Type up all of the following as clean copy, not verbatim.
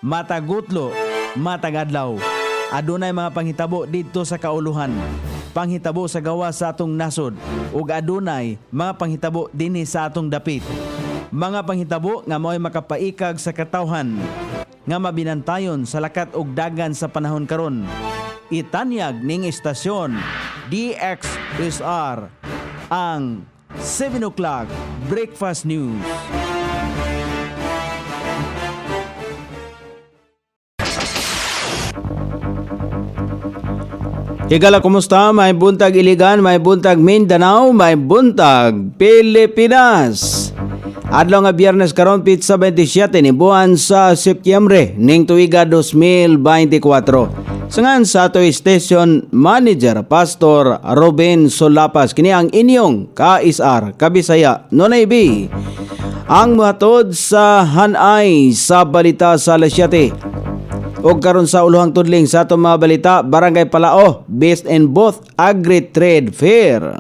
matagutlo, matagadlaw. Adunay mga panghitabo didto sa kauluhan. Panghitabo sa gawa sa atong nasod ug adunay mga panghitabo dinhi sa atong dapit. Mga panghitabo nga mao'y makapaikag sa katawhan nga mabinantayon sa lakat ug dagan sa panahon karon. Itanyag ning istasyon DXSR ang 7 o'clock Breakfast News. Higala, kumusta? May buntag Iligan, may buntag Mindanao, may buntag Pilipinas. Adlaw nga Biyernes karon pizza 27 ni buwan sa Setyembre ning tuiga 2024. Sangan sa ato station manager Pastor Ruben Solapas kini ang inyong KSR Kabisaya Nonay B. Ang matod sa hanay sa balita sa alas 7. O karon sa uluhang tudling sa atong mga balita, Barangay Palao, Best and Both Agri-Trade Fair.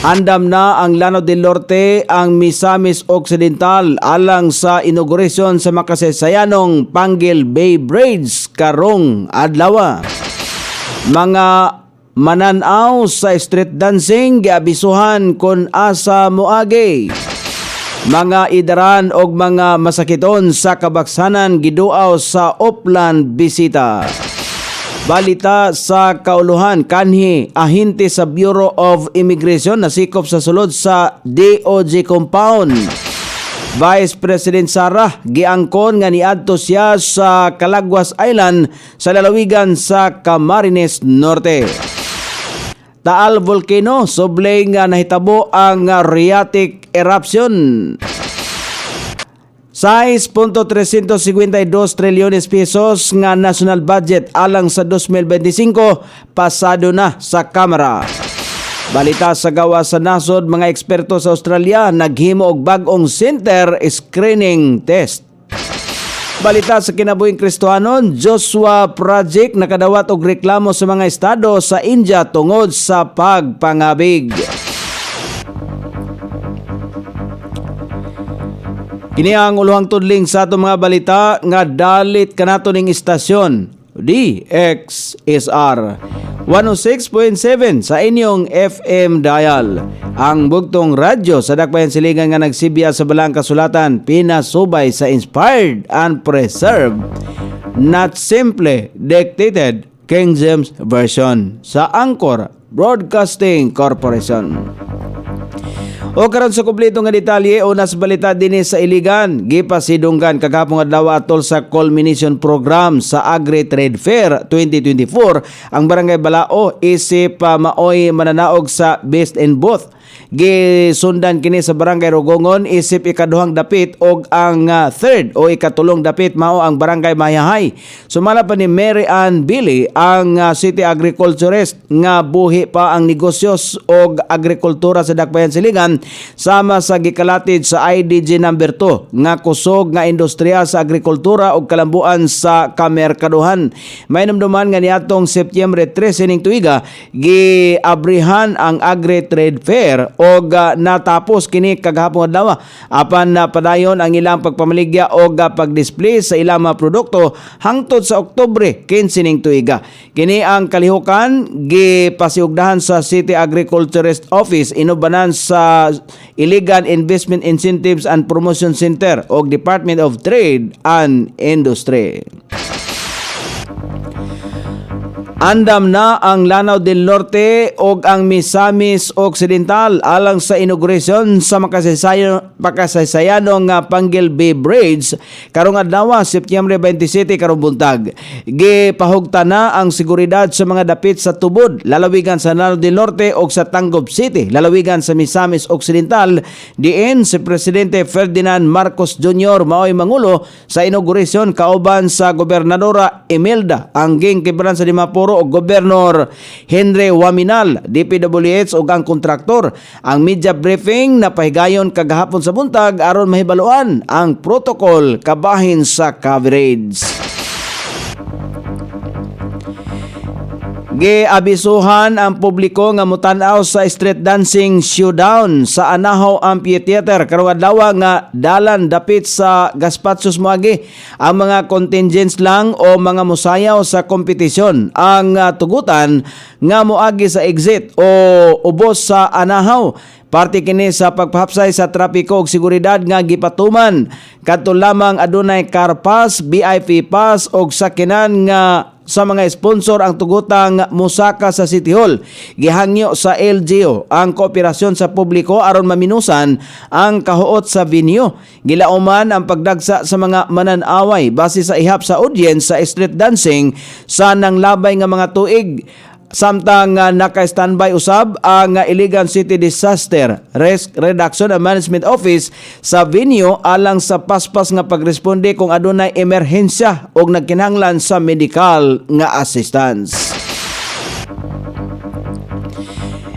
Andam na ang Lanao del Norte, ang Misamis Occidental alang sa inauguration sa makasaysayanong Panggil Bay Bridge karong adlaw. Mga mananaw sa street dancing giabisuhan kon asa moagi. Mga idaran og mga masakiton sa kabaksanan giduaw sa Oplan bisita. Balita sa kauluhan, kanhi ahente sa Bureau of Immigration nasikop sa sulod sa DOJ compound. Vice President Sara giangkon nga niadto siya sa Calaguas Island sa lalawigan sa Camarines Norte. Taal Volcano, soblay nga nahitabo ang phreatic eruption. 6.352 trilyones pesos nga national budget alang sa 2025 pasado na sa Kamara. Balita sa gawa sa nasod, mga eksperto sa Australia naghimo og bag-ong center screening test. Balita sa kinabuhing Kristohanon, Joshua Project nakadawat og reklamo sa mga estado sa India tungod sa pagpangabig. Kini ang uluhang tudling sa atong mga balita nga dalit kanato ning istasyon DXSR 106.7 sa inyong FM dial. Ang bugtong radyo sa dakbayan siligan nga nagsibya sa balang kasulatan, pinasubay sa inspired and preserved, not simply dictated King James Version sa Anchor Broadcasting Corporation. O karon sa kumpleto nga detalye, unas balita dinhi sa Iligan, gipasidunggan kagahapon adlaw atol sa culmination program sa Agri Trade Fair 2024 ang Barangay Balao isip maoy mananaog sa Best and Both. Gisundan kini sa Barangay Rogongon isip ikaduhang dapit og ang third o ikatulong dapit mao ang Barangay Mayahay. Sumala pa ni Mary Ann Billy ang city agriculturist nga buhi pa ang negosyos og agrikultura sa dakbayan siligan sama sa gikalatid sa IDG number 2 nga kusog nga industriya sa agrikultura og kalambuan sa kamerkaduhan. May namduman nga niadtong Setyembre 13 ning tuiga giabrihan ang Agri Trade Fair og natapos kini kagahapon adlaw apan padayon ang ilang pagpamaligya og pagdisplay sa ilang mga produkto hangtod sa Oktubre 15 ning tuiga. Kini ang kalihukan gipasiugdahan sa City Agriculturist Office inubanan sa Iligan Investment Incentives and Promotion Center og Department of Trade and Industry. Andam na ang Lanao del Norte og ang Misamis Occidental alang sa inauguration sa makasaysayanong Panggil Bay Bridge karong adlaw Setyembre 27 karong buntag. Gipahugta na ang seguridad sa mga dapit sa tubod lalawigan sa Lanao del Norte og sa Tangub City lalawigan sa Misamis Occidental. Diin si Presidente Ferdinand Marcos Jr. maoy mangulo sa inauguration kauban sa Gobernadora Imelda Angging Kibran sa Dimapuro o Gobernador Henry Waminal, DPWH ug ang kontraktor. Ang media briefing na pahigayon kagahapon sa buntag aron mahibaluan ang protocol kabahin sa coverage. Giabisuhan ang publiko nga mutanaw sa street dancing showdown sa Anahaw Amphitheater karong adlaw nga dalan dapit sa Gaspatsos moagi. Ang mga contingents lang o mga musayaw sa kompetisyon ang tugutan nga moagi sa exit o ubos sa Anahaw. Parte kini sa pagpahapsay sa trapiko ug seguridad nga gipatuman. Kadto lamang adunay car pass, VIP pass ug sakinan nga sa mga sponsor ang tugutang musaka sa City Hall. Gihangyo sa LGU ang kooperasyon sa publiko aron maminusan ang kahuot sa venue. Gilauman ang pagdagsa sa mga mananaway base sa ihap sa audience sa street dancing sa nanglabay nga mga tuig. Samtang naka-standby usab ang Iligan City Disaster Risk Reduction and Management Office sa venue alang sa paspas nga pagresponde kung adunay emerhensya o nagkinahanglan sa medical nga assistance.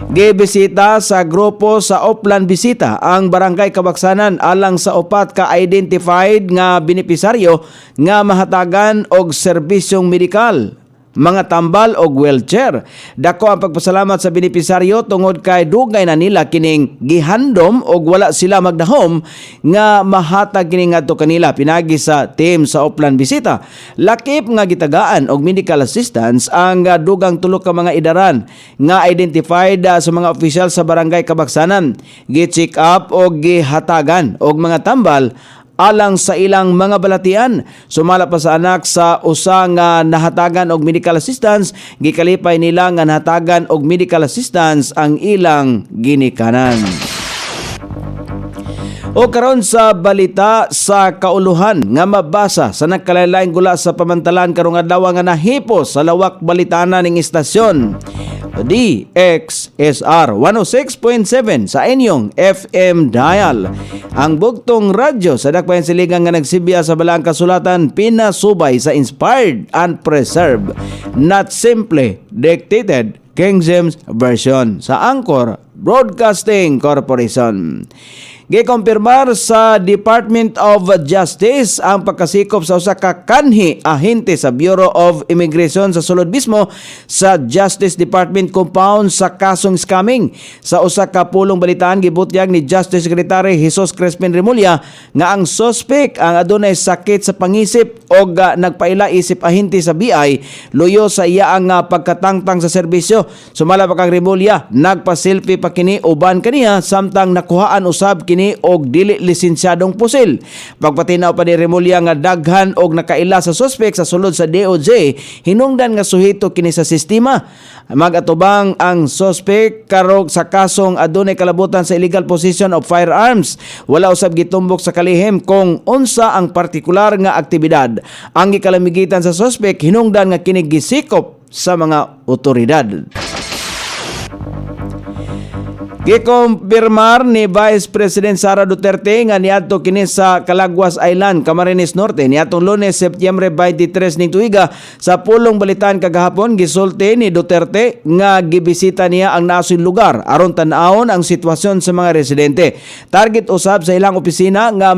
Gibisita sa grupo sa Oplan Bisita ang Barangay Kabaksanan alang sa upat ka identified nga benepisaryo nga mahatagan og serbisyong medikal, mga tambal o wheelchair. Dako ang pagpasalamat sa benepisaryo tungod kay dugay na nila kining gihandom o wala sila magdahom nga mahatag kining ngadto kanila pinagi sa team sa Oplan Bisita. Lakip nga gitagaan og medical assistance ang dugang tulo ka mga idaran nga identified sa mga opisyal sa Barangay Kabaksanan. Gi-check up o gihatagan og mga tambal alang sa ilang mga balatian. Sumala pa sa anak sa usa nga nahatagan og medical assistance, gikalipay nila nga nahatagan og medical assistance ang ilang ginikanan. O karon sa balita sa kauluhan nga mabasa sa nagkalain-laing gula sa pamantalan karong adlaw nga nahipos sa lawak balitana ning istasyon DXSR 106.7 sa inyong FM dial. Ang bugtong radyo sa dakbayan siligan nga nagsibya sa balang kasulatan pinasubay sa inspired and preserved, not simply dictated King James Version sa Anchor Broadcasting Corporation. Gikumpirmar sa Department of Justice ang pagkasikop sa usa ka kanhi ahente sa Bureau of Immigration sa sulod mismo sa Justice Department compound sa kasong scamming. Sa usa ka pulong balitaan gibutyag ni Justice Secretary Jesus Crispin Remulla nga ang suspect ang adunay sakit sa pangisip o nagpaila isip ahente sa BI luyo sa iya ang pagkatangtang sa serbisyo. Sumala pa kang Remulla, nagpa-selfie pa kini uban kaniya samtang nakuhaan usab kini og dili lisensyadong pusil. Pagpatinaw pa ni Remulla nga daghan og nakaila sa suspect sa sulod sa DOJ, hinungdan nga suhito kini sa sistema. Magatubang ang suspect karog sa kasong adunay kalabutan sa illegal possession of firearms. Wala usab gitumbok sa kalihim kung unsa ang partikular nga aktibidad. Ang gikalamigitan sa suspect hinungdan nga kini gisikop sa mga otoridad. Gikumpirmar ni Vice President Sara Duterte nga niadto kini sa Calaguas Island, Camarines Norte niadtong Lunes, Setyembre 23 ning tuiga. Sa pulong balitaan kagahapon gisulti ni Duterte nga gibisita niya ang nasod lugar aron tan-awon ang sitwasyon sa mga residente. Target usab sa ilang opisina nga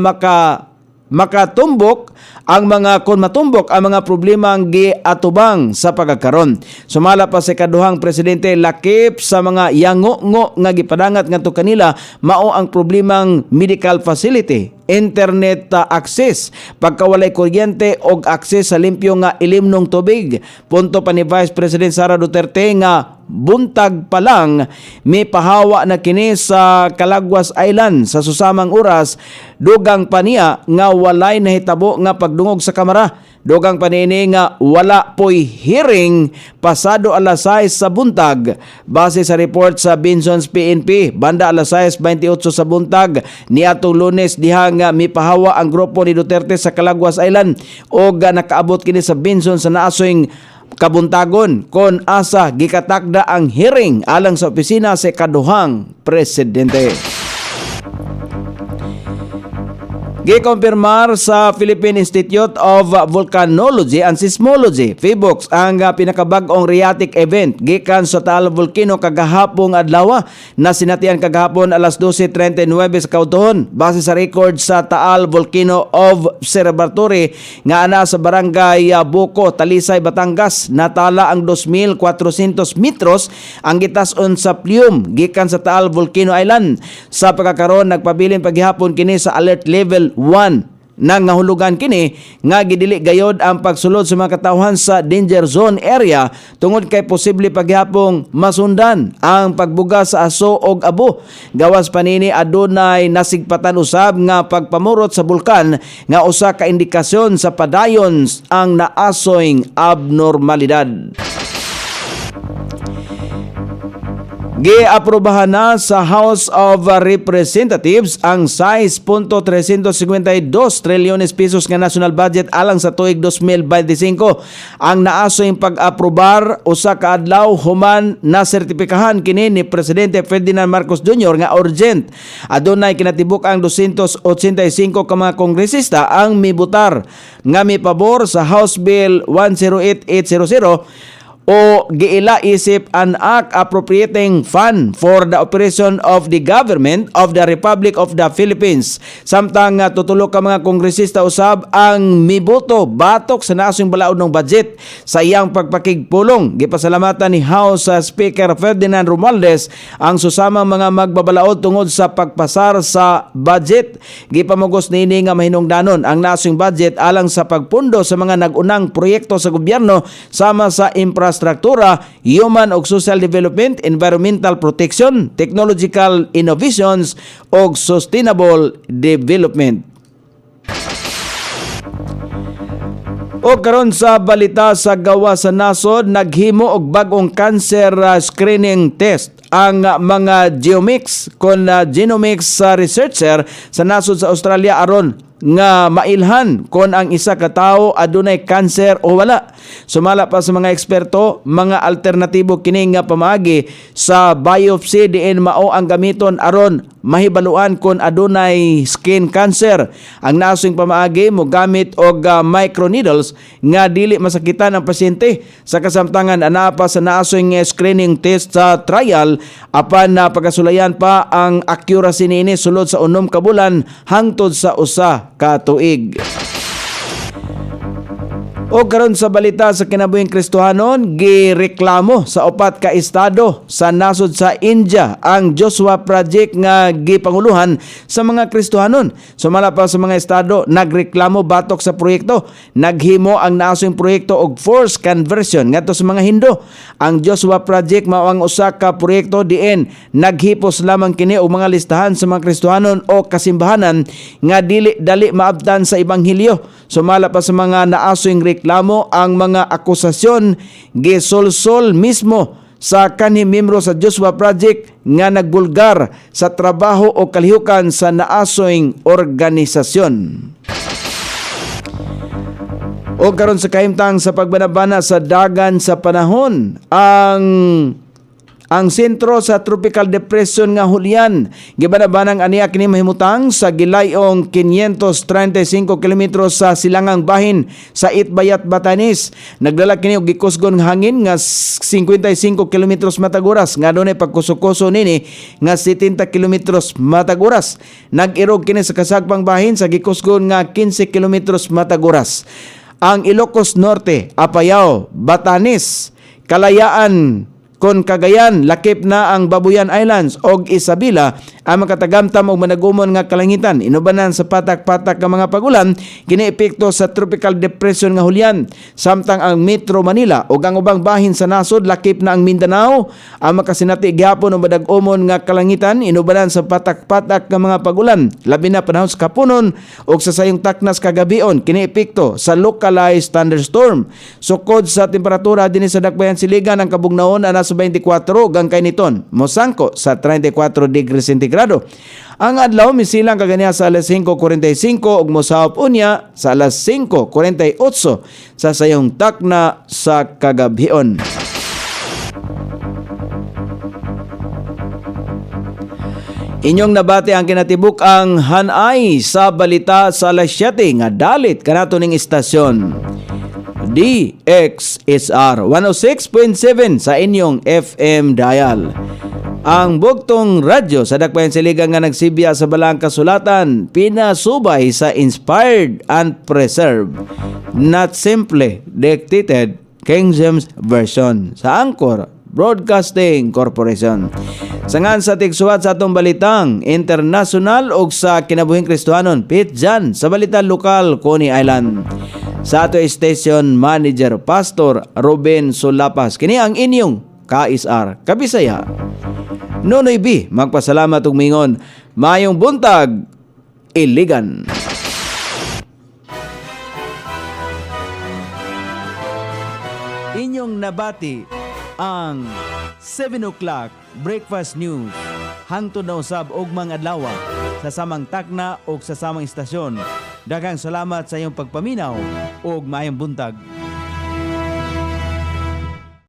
makatumbok ang mga matumbok ang mga problema ang giatubang sa pagkakaron. Sumala pa sa kaduhang presidente, lakip sa mga yango-ngo nga gipadangat ngadto kanila mao ang problemang medical facility, internet access, pagkawalay kuryente og access sa limpyo nga ilimnong tubig. Punto pa ni Vice President Sara Duterte nga buntag pa lang may pahawa na kini sa Calaguas Island sa susamang oras. Dugang pa niya nga walay nahitabo nga pagdungog sa kamera. Dugang pa niini nga wala po'y hearing pasado alas 6 sa buntag. Base sa report sa Benson's PNP, banda alas 6:28 sa buntag niadtong Lunes diha nga mipahawa ang grupo ni Duterte sa Calaguas Island o nakaabot kini sa Benson sa naasoyng kabuntagon kon asa gikatakda ang hearing alang sa opisina sa kaduhang presidente. Gikompirmar sa Philippine Institute of Volcanology and Seismology, PHIVOLCS, ang pinakabag-ong rheatic event gikan sa Taal Volcano kagahapong adlaw na sinatian kagahapon alas 12:39 sa kautuhon base sa record sa Taal Volcano Observatory nga ana sa barangay Buko, Talisay, Batangas. Natala ang 2,400 metros ang gitas-on sa plume gikan sa Taal Volcano Island. Sa pagkakaroon nagpabilin paghihapon kini sa alert level 1 nang nahulugan kini nga gidili gayod ang pagsulod sa mga katawhan sa danger zone area tungod kay posible paghihapong masundan ang pagbuga sa aso og abo. Gawas panini adunay nasigpatan usab nga pagpamurot sa bulkan nga usa ka indikasyon sa padayon ang naasoyng abnormalidad. Giaprobahan na sa House of Representatives ang 6.352 trilyones pesos nga national budget alang sa tuig 2025. Ang naasoy pag-aprobar usa ka adlaw human na sertipikahan kini ni Presidente Ferdinand Marcos Jr. nga urgent. Adunay kinatibuk ang 285 ka mga kongresista ang mibutar nga mipabor sa House Bill 108800 o giila isip an act appropriating fund for the operation of the government of the Republic of the Philippines. Samtang tutulo ka mga kongresista usab ang miboto batok sa nasong balaod ng budget sa iyang pagpakigpulong. Gipasalamatan ni House Speaker Ferdinand Romualdez ang susamang mga magbabalaod tungod sa pagpasar sa budget. Gipamugos nini nga mahinungdanon ang nasong budget alang sa pagpundo sa mga nagunang proyekto sa gobyerno sama sa infrastruktura, human ug social development, environmental protection, technological innovations ug sustainable development. O karon sa balita sa gawa sa nasod, naghimo og bag-ong cancer screening test ang mga genomics researcher sa nasod sa Australia aron nga mailhan kon ang isa ka tawo adunay cancer o wala. Sumala pa sa mga eksperto, mga alternatibo kini nga pamaagi sa biopsy diin mao ang gamiton aron mahibaluan kon adunay skin cancer. Ang nasong pamaagi mo gamit og microneedles nga dili masakitan ang pasyente. Sa kasamtangan ana pa sa nasong screening test sa trial apan na pagkasulayan pa ang accuracy niini sulod sa 6 ka bulan hangtod sa usa ka tuig. O karon sa balita sa kinabuhing Kristohanon, gireklamo sa 4 ka estado sa nasod sa India ang Joshua Project nga gipanguluhan sa mga Kristohanon. Sumala pa sa mga estado nagreklamo batok sa proyekto. Naghimo ang nasong proyekto og forced conversion ngadto sa mga Hindu. Ang Joshua Project mao ang usa ka proyekto diin naghipos lamang kini og mga listahan sa mga Kristohanon o kasimbahanan nga dili dali maabtan sa ebanghelyo. Sumala pa sa mga naasoyng reklamo ang mga akusasyon gisolsol mismo sa kanhi miyembro sa Joshua Project nga nagbulgar sa trabaho o kalihukan sa naasoyng organisasyon. O karon sa kahimtang sa pagbanabana sa dagan sa panahon, ang sentro sa tropical depression nga Julian gibanabanang aniya kini mahimutang sa gilayong 535 kilometros sa silangang bahin sa Itbayat, Batanes. Nagdala kini og gikusgon nga hangin nga 55 kilometros matag oras nga dunay pagkuso-kuso nini nga 70 kilometros matag oras. Nag-irog kini sa kasagpang bahin sa gikusgon nga 15 kilometros matag oras. Ang Ilocos Norte, Apayao, Batanes, Kalayaan, kon Cagayan, lakip na ang Babuyan Islands og Isabela ang makatagamtam og managumon nga kalangitan. Inubanan sa patak-patak nga mga pagulan kini epekto sa tropical depression nga Julian. Samtang ang Metro Manila ug ang ubang bahin sa nasod lakip na ang Mindanao ang makasinati gihapon og madag-umon nga kalangitan. Inubanan sa patak-patak nga mga pagulan labi na panahon sa kapunon ug sa sayong taknas kagabion kini epekto sa localized thunderstorm. Sukod sa temperatura dinhi sa Dakbayan Siligan ang kabugnaon ana sa 24 gang kainiton mosangko sa 34 degrees centigrado. Ang adlaw misilang kaganiya sa alas 5:45 ug mosahop unya sa alas 5:48 sa sayong takna sa kagabion. Inyong nabati ang kinatibuk ang hanay sa balita sa alas 7 nga dalit kanato ning istasyon. DXSR 106.7 sa inyong FM dial. Ang bugtong radyo sa dakbayan siligan nga nagsibya sa balang kasulatan, pinasubay sa inspired and preserved, not simply dictated King James Version sa Anchor Broadcasting Corporation. Sangan sa tigsuwat sa atong balitang international o sa kinabuhing Kristohanon, pit dyan sa balitang lokal, Coney Island. Sa ato station manager, Pastor Ruben Solapas. Kini ang inyong KSR Kabisaya. Nonoy B, magpasalamat ug mingon. Mayong buntag, Iligan. Inyong nabati ang 7 o'clock breakfast news hangtod na usab og mga adlaw sa samang takna o sa samang istasyon. Daghang salamat sa iyong pagpaminaw ug maayong buntag.